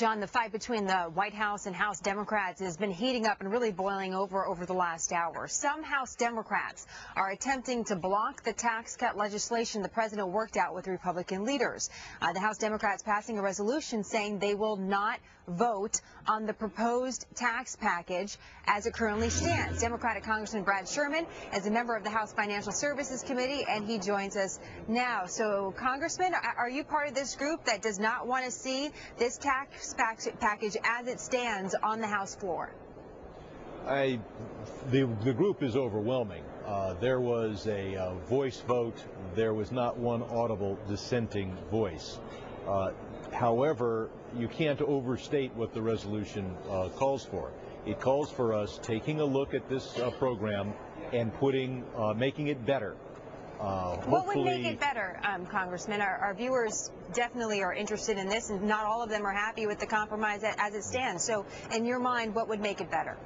John, the fight between the White House and House Democrats has been heating up and really boiling over the last hour. Some House Democrats are attempting to block the tax cut legislation the president worked out with Republican leaders. The House Democrats passing a resolution saying they will not vote on the proposed tax package as it currently stands. Democratic Congressman Brad Sherman is a member of the House Financial Services Committee, and he joins us now. So, Congressman, are you part of this group that does not want to see this tax package as it stands on the House floor? The group is overwhelming. There was a voice vote. There was not one audible dissenting voice. However, you can't overstate what the resolution calls for. It calls for us taking a look at this program and making it better. What would make it better, Congressman? Our viewers definitely are interested in this, and not all of them are happy with the compromise as it stands. So, in your mind, what would make it better?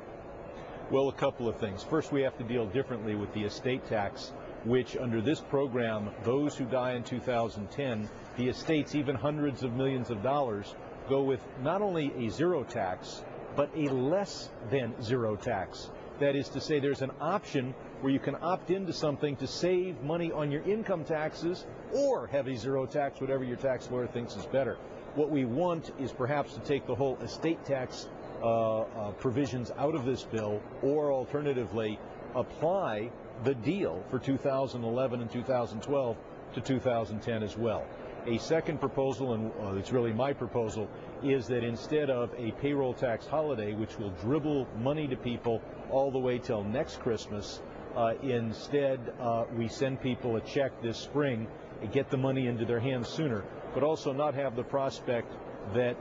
Well, a couple of things. First, we have to deal differently with the estate tax, which under this program, those who die in 2010, the estates, even hundreds of millions of dollars, go with not only a zero tax, but a less than zero tax. That is to say, there's an option where you can opt into something to save money on your income taxes or have a zero tax, whatever your tax lawyer thinks is better. What we want is perhaps to take the whole estate tax provisions out of this bill, or alternatively apply the deal for 2011 and 2012 to 2010 as well. A second proposal, and it's really my proposal, is that instead of a payroll tax holiday, which will dribble money to people all the way till next Christmas, instead we send people a check this spring and get the money into their hands sooner, but also not have the prospect that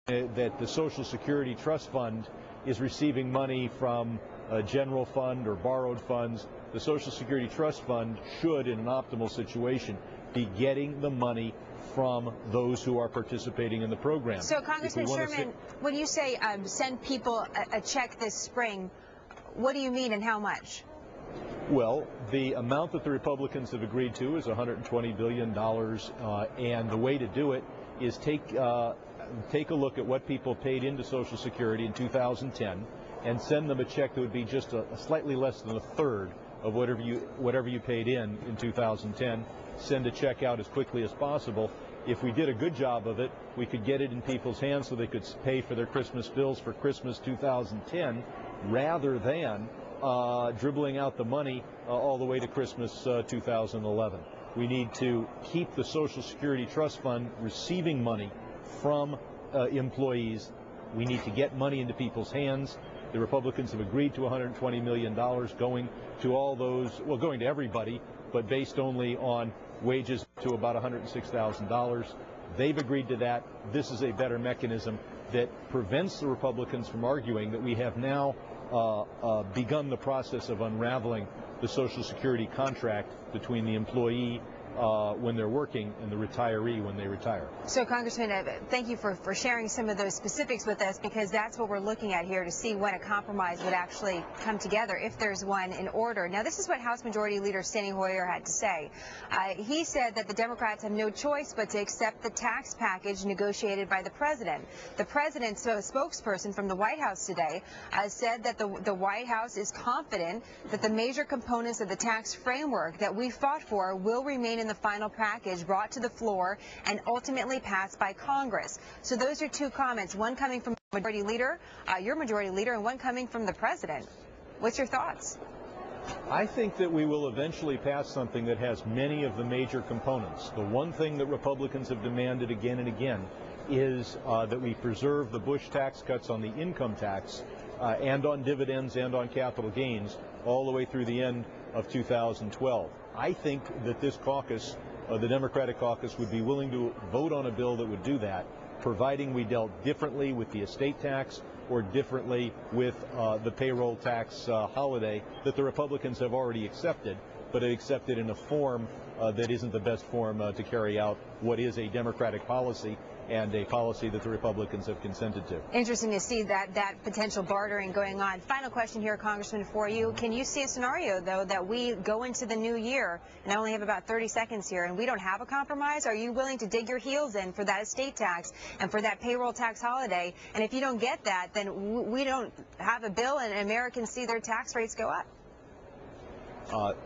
the Social Security Trust Fund is receiving money from a general fund or borrowed funds. The Social Security Trust Fund should, in an optimal situation, be getting the money from those who are participating in the program. So, Congressman Sherman, when you say send people a check this spring, what do you mean and how much? Well, the amount that the Republicans have agreed to is $120 billion, and the way to do it is take a look at what people paid into Social Security in 2010 and send them a check that would be just a slightly less than a third of whatever you paid in 2010. Send a check out as quickly as possible. If we did a good job of it, we could get it in people's hands so they could pay for their Christmas bills for Christmas 2010 rather than dribbling out the money all the way to Christmas 2011. We need to keep the Social Security Trust Fund receiving money from employees. We need to get money into people's hands. The Republicans have agreed to $120 million going to all those, well, going to everybody, but based only on wages to about $106,000. They've agreed to that. This is a better mechanism that prevents the Republicans from arguing that we have now begun the process of unraveling the Social Security contract between the employee when they're working and the retiree when they retire. So, Congressman, thank you for sharing some of those specifics with us, because that's what we're looking at here to see when a compromise would actually come together, if there's one in order. Now, this is what House Majority Leader Steny Hoyer had to say. He said that the Democrats have no choice but to accept the tax package negotiated by the president. The president's spokesperson from the White House today said that the White House is confident that the major components of the tax framework that we fought for will remain in the final package brought to the floor and ultimately passed by Congress. So those are two comments, one coming from Majority Leader, your Majority Leader, and one coming from the President. What's your thoughts? I think that we will eventually pass something that has many of the major components. The one thing that Republicans have demanded again and again is that we preserve the Bush tax cuts on the income tax and on dividends and on capital gains all the way through the end of 2012. I think that this caucus, the Democratic caucus, would be willing to vote on a bill that would do that, providing we dealt differently with the estate tax or differently with the payroll tax holiday that the Republicans have already accepted, but accepted in a form that isn't the best form to carry out what is a Democratic policy and a policy that the Republicans have consented to. Interesting to see that potential bartering going on. Final question here, Congressman, for you. Can you see a scenario, though, that we go into the new year, and I only have about 30 seconds here, and we don't have a compromise? Are you willing to dig your heels in for that estate tax and for that payroll tax holiday? And if you don't get that, then we don't have a bill and Americans see their tax rates go up.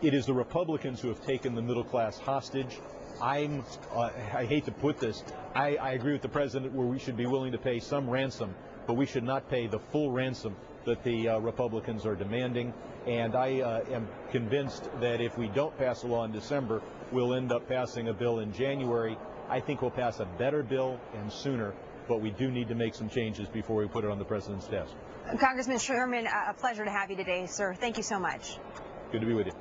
It is the Republicans who have taken the middle class hostage. I hate to put this, I agree with the president where we should be willing to pay some ransom, but we should not pay the full ransom that the Republicans are demanding. And I am convinced that if we don't pass a law in December, we'll end up passing a bill in January. I think we'll pass a better bill and sooner, but we do need to make some changes before we put it on the president's desk. Congressman Sherman, a pleasure to have you today, sir. Thank you so much. Good to be with you.